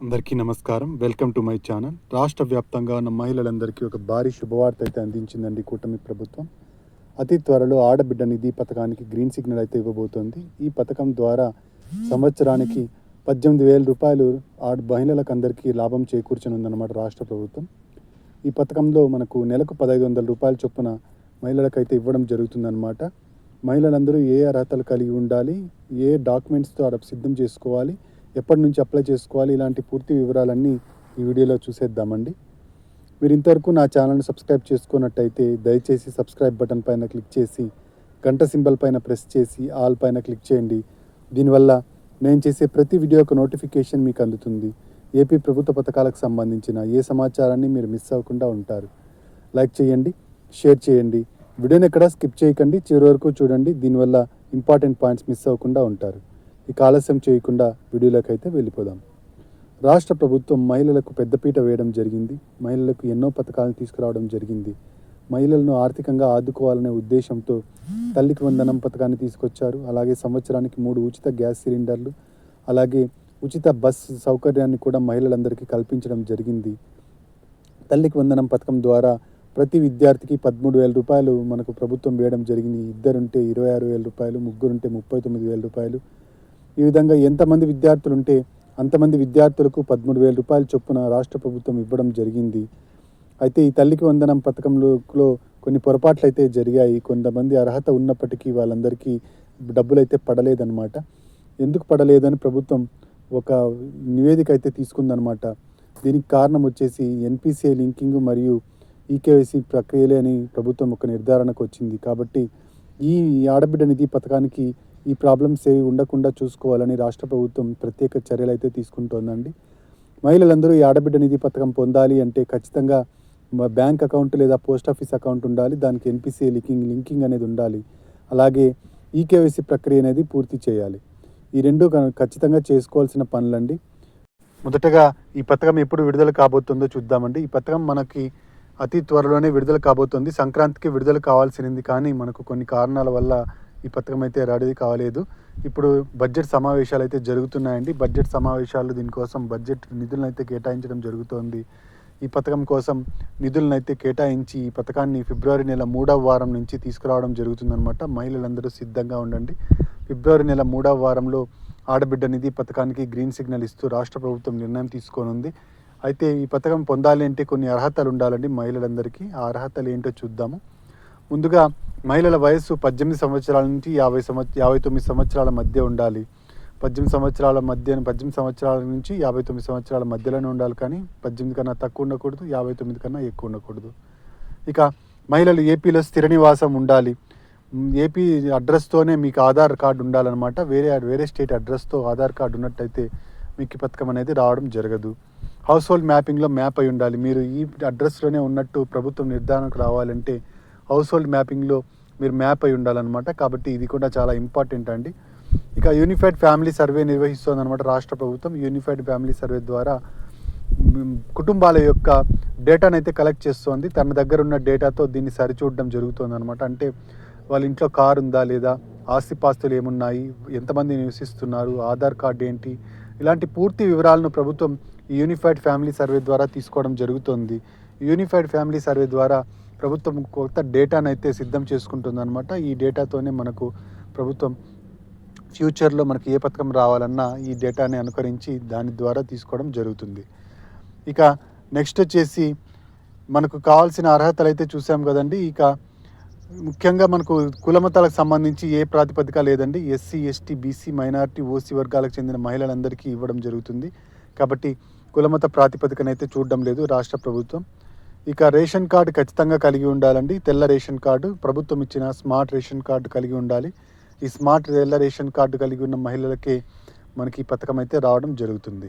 అందరికీ నమస్కారం. Welcome to my channel. రాష్ట్ర వ్యాప్తంగా ఉన్న మహిళలందరికీ ఒక భారీ శుభవార్త అయితే అందించిందండి కూటమి ప్రభుత్వం. అతి త్వరలో ఆడబిడ్డ నిధి పథకానికి గ్రీన్ సిగ్నల్ అయితే ఇవ్వబోతోంది. ఈ పథకం ద్వారా సంవత్సరానికి 18,000 రూపాయలు మహిళలకు అందరికీ లాభం చేకూర్చనుందన్నమాట రాష్ట్ర ప్రభుత్వం. ఈ పథకంలో మనకు నెలకు 1,500 రూపాయల చొప్పున మహిళలకైతే ఇవ్వడం జరుగుతుందన్నమాట. మహిళలందరూ ఏ అర్హతలు కలిగి ఉండాలి, ఏ డాక్యుమెంట్స్తో సిద్ధం చేసుకోవాలి, ఎప్పటి నుంచి అప్లై చేసుకోవాలి, ఇలాంటి పూర్తి వివరాలన్నీ ఈ వీడియోలో చూసేద్దామండి. మీరు ఇంతవరకు నా ఛానల్ని సబ్స్క్రైబ్ చేసుకున్నట్టయితే దయచేసి సబ్స్క్రైబ్ బటన్ పైన క్లిక్ చేసి గంట సింబల్ పైన ప్రెస్ చేసి ఆల్ పైన క్లిక్ చేయండి. దీనివల్ల నేను చేసే ప్రతి వీడియో ఒక నోటిఫికేషన్ మీకు అందుతుంది. ఏపీ ప్రభుత్వ పథకాలకు సంబంధించిన ఏ సమాచారాన్ని మీరు మిస్ అవ్వకుండా ఉంటారు. లైక్ చేయండి, షేర్ చేయండి, వీడియోని ఎక్కడ స్కిప్ చేయకండి, చివరి వరకు చూడండి. దీనివల్ల ఇంపార్టెంట్ పాయింట్స్ మిస్ అవ్వకుండా ఉంటారు. ఇక ఆలస్యం చేయకుండా వీడియోలోకి అయితే వెళ్ళిపోదాం. రాష్ట్ర ప్రభుత్వం మహిళలకు పెద్దపీట వేయడం జరిగింది. మహిళలకు ఎన్నో పథకాలను తీసుకురావడం జరిగింది. మహిళలను ఆర్థికంగా ఆదుకోవాలనే ఉద్దేశంతో తల్లికి వందనం పథకాన్ని తీసుకొచ్చారు. అలాగే సంవత్సరానికి 3 ఉచిత గ్యాస్ సిలిండర్లు, అలాగే ఉచిత బస్ సౌకర్యాన్ని కూడా మహిళలందరికీ కల్పించడం జరిగింది. తల్లికి వందనం పథకం ద్వారా ప్రతి విద్యార్థికి 13,000 రూపాయలు మనకు ప్రభుత్వం వేయడం జరిగింది. ఇద్దరుంటే 26,000 రూపాయలు, ముగ్గురుంటే 39,000 రూపాయలు. ఈ విధంగా ఎంతమంది విద్యార్థులు ఉంటే అంతమంది విద్యార్థులకు 13,000 రూపాయల చొప్పున రాష్ట్ర ప్రభుత్వం ఇవ్వడం జరిగింది. అయితే ఈ తల్లికి వందనం పథకంలో కొన్ని పొరపాట్లు అయితే జరిగాయి. కొంతమంది అర్హత ఉన్నప్పటికీ వాళ్ళందరికీ డబ్బులు అయితే పడలేదన్నమాట. ఎందుకు పడలేదని ప్రభుత్వం ఒక నివేదిక అయితే తీసుకుందనమాట. దీనికి కారణం వచ్చేసి ఎన్పిసిఐ లింకింగ్ మరియు ఈకేవైసీ ప్రక్రియలే అని ప్రభుత్వం ఒక నిర్ధారణకు వచ్చింది. కాబట్టి ఈ ఆడబిడ్డ నిధి పథకానికి ఈ ప్రాబ్లమ్స్ ఏవి ఉండకుండా చూసుకోవాలని రాష్ట్ర ప్రభుత్వం ప్రత్యేక చర్యలు అయితే తీసుకుంటోందండి. మహిళలందరూ ఈ ఆడబిడ్డ నిధి పథకం పొందాలి అంటే ఖచ్చితంగా బ్యాంక్ అకౌంట్ లేదా పోస్ట్ ఆఫీస్ అకౌంట్ ఉండాలి. దానికి ఎన్పిసిఐ లింకింగ్ అనేది ఉండాలి. అలాగే ఈకేవైసీ ప్రక్రియ అనేది పూర్తి చేయాలి. ఈ రెండు ఖచ్చితంగా చేసుకోవాల్సిన పనులండి. మొదటగా ఈ పథకం ఎప్పుడు విడుదల కాబోతుందో చూద్దామండి. ఈ పథకం మనకి అతి త్వరలోనే విడుదల కాబోతుంది. సంక్రాంతికి విడుదల కావాల్సింది, కానీ మనకు కొన్ని కారణాల వల్ల ఈ పథకం అయితే రెడీ కాలేదు. ఇప్పుడు బడ్జెట్ సమావేశాలు అయితే జరుగుతున్నాయండి. బడ్జెట్ సమావేశాలు దీనికోసం బడ్జెట్ నిధులను అయితే కేటాయించడం జరుగుతోంది. ఈ పథకం కోసం నిధులను అయితే కేటాయించి ఈ పథకాన్ని ఫిబ్రవరి నెల 3వ వారం నుంచి తీసుకురావడం జరుగుతుందన్నమాట. మహిళలందరూ సిద్ధంగా ఉండండి. ఫిబ్రవరి నెల 3వ వారంలో ఆడబిడ్డ నిధి పథకానికి గ్రీన్ సిగ్నల్ ఇస్తూ రాష్ట్ర ప్రభుత్వం నిర్ణయం తీసుకోనుంది. అయితే ఈ పథకం పొందాలి అంటే కొన్ని అర్హతలు ఉండాలండి మహిళలందరికీ. ఆ అర్హతలు ఏంటో చూద్దాము. ముందుగా మహిళల వయస్సు 18 సంవత్సరాల నుంచి 59 సంవత్సరాల మధ్య ఉండాలి. 18 సంవత్సరాల నుంచి 59 సంవత్సరాల మధ్యలోనే ఉండాలి, కానీ 18 కన్నా తక్కువ ఉండకూడదు, 59 కన్నా ఎక్కువ ఉండకూడదు. ఇక మహిళలు ఏపీలో స్థిర నివాసం ఉండాలి. ఏపీ అడ్రస్తోనే మీకు ఆధార్ కార్డు ఉండాలన్నమాట. వేరే స్టేట్ అడ్రస్తో ఆధార్ కార్డు ఉన్నట్టయితే మీకు ఈ పథకం అనేది రావడం జరగదు. హౌస్ హోల్డ్ మ్యాపింగ్లో మ్యాప్ అయి ఉండాలి. మీరు ఈ అడ్రస్లోనే ఉన్నట్టు ప్రభుత్వం నిర్ధారణకు రావాలంటే హౌస్ హోల్డ్ మ్యాపింగ్లో మీరు మ్యాప్ అయి ఉండాలన్నమాట. కాబట్టి ఇది కూడా చాలా ఇంపార్టెంట్ అండి. ఇక యూనిఫైడ్ ఫ్యామిలీ సర్వే నిర్వహిస్తుందన్నమాట రాష్ట్ర ప్రభుత్వం. యూనిఫైడ్ ఫ్యామిలీ సర్వే ద్వారా కుటుంబాల యొక్క డేటాను అయితే కలెక్ట్ చేస్తోంది. తన దగ్గర ఉన్న డేటాతో దీన్ని సరిచూడడం జరుగుతుందన్నమాట. అంటే వాళ్ళ ఇంట్లో కారు ఉందా లేదా, ఆస్తిపాస్తులు ఏమున్నాయి, ఎంతమంది నివసిస్తున్నారు, ఆధార్ కార్డు ఏంటి, ఇలాంటి పూర్తి వివరాలను ప్రభుత్వం ఈ యూనిఫైడ్ ఫ్యామిలీ సర్వే ద్వారా తీసుకోవడం జరుగుతుంది. యూనిఫైడ్ ఫ్యామిలీ సర్వే ద్వారా ప్రభుత్వం కొత్త డేటాను అయితే సిద్ధం చేసుకుంటుందన్నమాట. ఈ డేటాతోనే మనకు ప్రభుత్వం ఫ్యూచర్లో మనకి ఏ పథకం రావాలన్నా ఈ డేటాని అనుకరించి దాని ద్వారా తీసుకోవడం జరుగుతుంది. ఇక నెక్స్ట్ వచ్చేసి మనకు కావాల్సిన అర్హతలు అయితే చూసాం కదండి. ఇక ముఖ్యంగా మనకు కులమతాలకు సంబంధించి ఏ ప్రాతిపదిక లేదండి. SC, ST, BC, minority, OC వర్గాలకు చెందిన మహిళలందరికీ ఇవ్వడం జరుగుతుంది. కాబట్టి కులమత ప్రాతిపదికనైతే చూడడం లేదు రాష్ట్ర ప్రభుత్వం. ఇక రేషన్ కార్డు ఖచ్చితంగా కలిగి ఉండాలండి. తెల్ల రేషన్ కార్డు, ప్రభుత్వం ఇచ్చిన స్మార్ట్ రేషన్ కార్డు కలిగి ఉండాలి. ఈ స్మార్ట్ తెల్ల రేషన్ కార్డు కలిగి ఉన్న మహిళలకే మనకి ఈ పథకం అయితే రావడం జరుగుతుంది.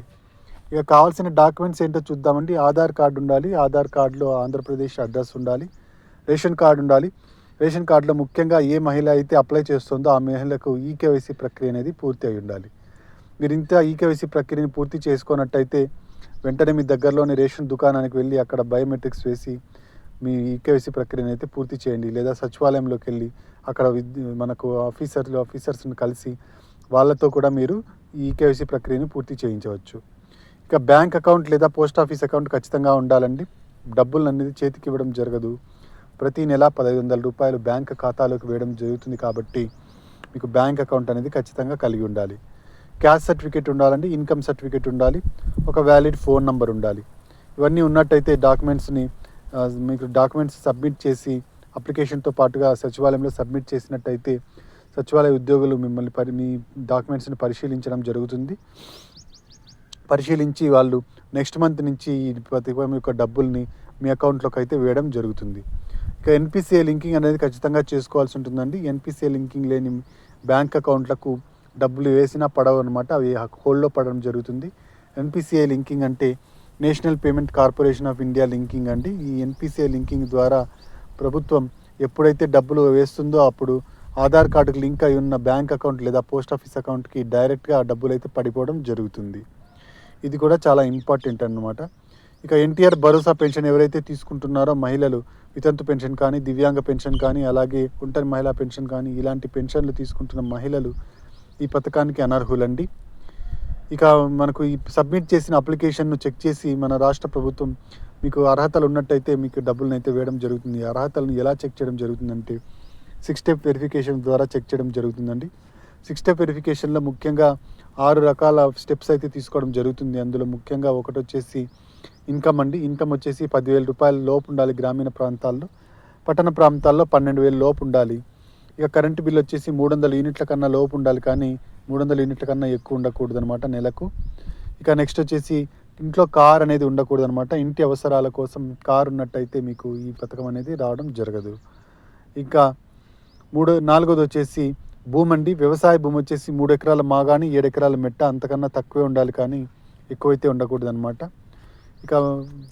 ఇక కావాల్సిన డాక్యుమెంట్స్ ఏంటో చూద్దామండి. ఆధార్ కార్డు ఉండాలి. ఆధార్ కార్డులో ఆంధ్రప్రదేశ్ అడ్రస్ ఉండాలి. రేషన్ కార్డు ఉండాలి. రేషన్ కార్డులో ముఖ్యంగా ఏ మహిళ అయితే అప్లై చేస్తుందో ఆ మహిళకు ఈకేవైసీ ప్రక్రియ అనేది పూర్తి అయి ఉండాలి. మీరు ఇంత ఈకేవైసీ ప్రక్రియను పూర్తి చేసుకున్నట్టయితే వెంటనే మీ దగ్గరలోని రేషన్ దుకాణానికి వెళ్ళి అక్కడ బయోమెట్రిక్స్ వేసి మీ ఈకేవైసీ ప్రక్రియను అయితే పూర్తి చేయండి. లేదా సచివాలయంలోకి వెళ్ళి అక్కడ మనకు ఆఫీసర్స్ని కలిసి వాళ్ళతో కూడా మీరు ఈ ఈకేవైసీ ప్రక్రియను పూర్తి చేయించవచ్చు. ఇక బ్యాంక్ అకౌంట్ లేదా పోస్ట్ ఆఫీస్ అకౌంట్ ఖచ్చితంగా ఉండాలండి. డబ్బులు అనేది చేతికి ఇవ్వడం జరగదు. ప్రతి నెల 1500 రూపాయలు బ్యాంక్ ఖాతాలోకి వేయడం జరుగుతుంది కాబట్టి మీకు బ్యాంక్ అకౌంట్ అనేది ఖచ్చితంగా కలిగి ఉండాలి. క్యాస్ట్ సర్టిఫికేట్ ఉండాలండి, ఇన్కమ్ సర్టిఫికేట్ ఉండాలి, ఒక వ్యాలిడ్ ఫోన్ నంబర్ ఉండాలి. ఇవన్నీ ఉన్నట్టయితే మీకు డాక్యుమెంట్స్ సబ్మిట్ చేసి అప్లికేషన్తో పాటుగా సచివాలయంలో సబ్మిట్ చేసినట్టయితే సచివాలయ ఉద్యోగులు మిమ్మల్ని మీ డాక్యుమెంట్స్ని పరిశీలించడం జరుగుతుంది. పరిశీలించి వాళ్ళు నెక్స్ట్ మంత్ నుంచి ఈ పథకం యొక్క డబ్బుల్ని మీ అకౌంట్లోకి అయితే వేయడం జరుగుతుంది. ఇక ఎన్పిసిఐ లింకింగ్ అనేది ఖచ్చితంగా చేసుకోవాల్సి ఉంటుందండి. ఎన్పిసిఐ లింకింగ్ లేని బ్యాంక్ అకౌంట్లకు డబ్బులు వేసినా పడవు అనమాట, అవి హోల్డ్లో పడడం జరుగుతుంది. ఎన్పిసిఐ లింకింగ్ అంటే national payment corporation of India linking అండి. ఈ ఎన్పిసిఐ లింకింగ్ ద్వారా ప్రభుత్వం ఎప్పుడైతే డబ్బులు వేస్తుందో అప్పుడు ఆధార్ కార్డుకు లింక్ అయి ఉన్న బ్యాంక్ అకౌంట్ లేదా పోస్ట్ ఆఫీస్ అకౌంట్కి డైరెక్ట్గా ఆ డబ్బులు అయితే పడిపోవడం జరుగుతుంది. ఇది కూడా చాలా ఇంపార్టెంట్ అన్నమాట. ఇక ఎన్టీఆర్ భరోసా పెన్షన్ ఎవరైతే తీసుకుంటున్నారో మహిళలు, వితంతు పెన్షన్ కానీ, దివ్యాంగ పెన్షన్ కానీ, అలాగే ఒంటరి మహిళా పెన్షన్ కానీ, ఇలాంటి పెన్షన్లు తీసుకుంటున్న మహిళలు ఈ పథకానికి అనర్హులండి. ఇక మనకు ఈ సబ్మిట్ చేసిన అప్లికేషన్ను చెక్ చేసి మన రాష్ట్ర ప్రభుత్వం మీకు అర్హతలు ఉన్నట్టయితే మీకు డబ్బులను అయితే వేయడం జరుగుతుంది. అర్హతలను ఎలా చెక్ చేయడం జరుగుతుందంటే 6 స్టెప్ వెరిఫికేషన్ ద్వారా చెక్ చేయడం జరుగుతుందండి. 6 స్టెప్ వెరిఫికేషన్లో ముఖ్యంగా 6 రకాల స్టెప్స్ అయితే తీసుకోవడం జరుగుతుంది. అందులో ముఖ్యంగా ఒకటి వచ్చేసి ఇన్కమ్ అండి. ఇన్కమ్ వచ్చేసి 10,000 రూపాయల లోపు ఉండాలి గ్రామీణ ప్రాంతాల్లో, పట్టణ ప్రాంతాల్లో 12,000 లోపు ఉండాలి. ఇక కరెంటు బిల్ వచ్చేసి 300 యూనిట్ల కన్నా లోపు ఉండాలి, కానీ 300 యూనిట్ల కన్నా ఎక్కువ ఉండకూడదు అనమాట నెలకు. ఇక నెక్స్ట్ వచ్చేసి ఇంట్లో కార్ అనేది ఉండకూడదు అనమాట. ఇంటి అవసరాల కోసం కార్ ఉన్నట్టయితే మీకు ఈ పథకం అనేది రావడం జరగదు. ఇంకా నాలుగోది వచ్చేసి భూమి అండి. వ్యవసాయ భూమి వచ్చేసి 3 ఎకరాల మాగాని 7 ఎకరాల మెట్ట, అంతకన్నా తక్కువే ఉండాలి, కానీ ఎక్కువైతే ఉండకూడదు అనమాట. ఇక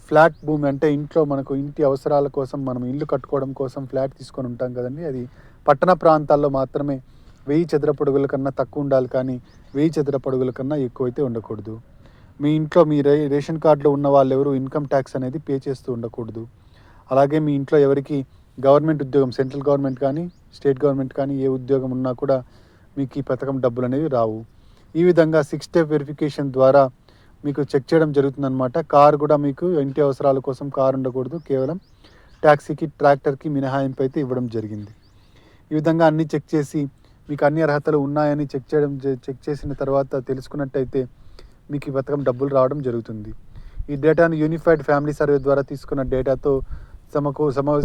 ఫ్లాట్ భూమి అంటే ఇంట్లో మనకు ఇంటి అవసరాల కోసం మనం ఇల్లు కట్టుకోవడం కోసం ఫ్లాట్ తీసుకొని ఉంటాం కదండి, అది పట్టణ ప్రాంతాల్లో మాత్రమే 1000 చదరపు అడుగుల కన్నా తక్కువ ఉండాలి, కానీ 1000 చదరపు అడుగుల కన్నా ఎక్కువైతే ఉండకూడదు. మీ ఇంట్లో మీ రేషన్ కార్డులో ఉన్న వాళ్ళు ఎవరు ఇన్కమ్ ట్యాక్స్ అనేది పే చేస్తూ ఉండకూడదు. అలాగే మీ ఇంట్లో ఎవరికి గవర్నమెంట్ ఉద్యోగం, సెంట్రల్ గవర్నమెంట్ కానీ స్టేట్ గవర్నమెంట్ కానీ ఏ ఉద్యోగం ఉన్నా కూడా మీకు ఈ పథకం డబ్బులు అనేవి రావు. ఈ విధంగా 6 స్టెప్ వెరిఫికేషన్ ద్వారా మీకు చెక్ చేయడం జరుగుతుందన్నమాట. కారు కూడా మీకు ఇంటి అవసరాల కోసం కారు ఉండకూడదు, కేవలం ట్యాక్సీకి, ట్రాక్టర్కి మినహాయింపు అయితే ఇవ్వడం జరిగింది. ఈ విధంగా అన్నీ చెక్ చేసి మీకు అన్ని అర్హతలు ఉన్నాయని చెక్ చేసిన తర్వాత తెలుసుకున్నట్టయితే మీకు ఈ పథకం డబ్బులు రావడం జరుగుతుంది. ఈ డేటాను యూనిఫైడ్ ఫ్యామిలీ సర్వే ద్వారా తీసుకున్న డేటాతో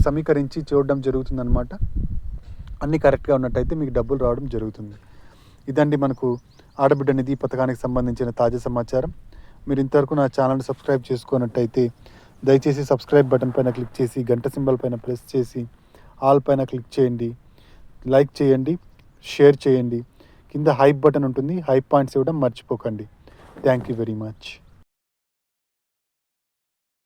సమీకరించి చూడడం జరుగుతుందన్నమాట. అన్నీ కరెక్ట్గా ఉన్నట్టయితే మీకు డబ్బులు రావడం జరుగుతుంది. ఇదండి మనకు ఆడబిడ్డ నిధి పథకానికి సంబంధించిన తాజా సమాచారం. మీరు ఇంతవరకు నా ఛానల్ని సబ్స్క్రైబ్ చేసుకున్నట్టయితే దయచేసి సబ్స్క్రైబ్ బటన్ పైన క్లిక్ చేసి గంట సింబల్ పైన ప్రెస్ చేసి ఆల్ పైన క్లిక్ చేయండి, లైక్ చేయండి, షేర్ చేయండి. కింద హైప్ బటన్ ఉంటుంది, హైప్ పాయింట్స్ ఇవ్వడం మర్చిపోకండి. Thank you very much.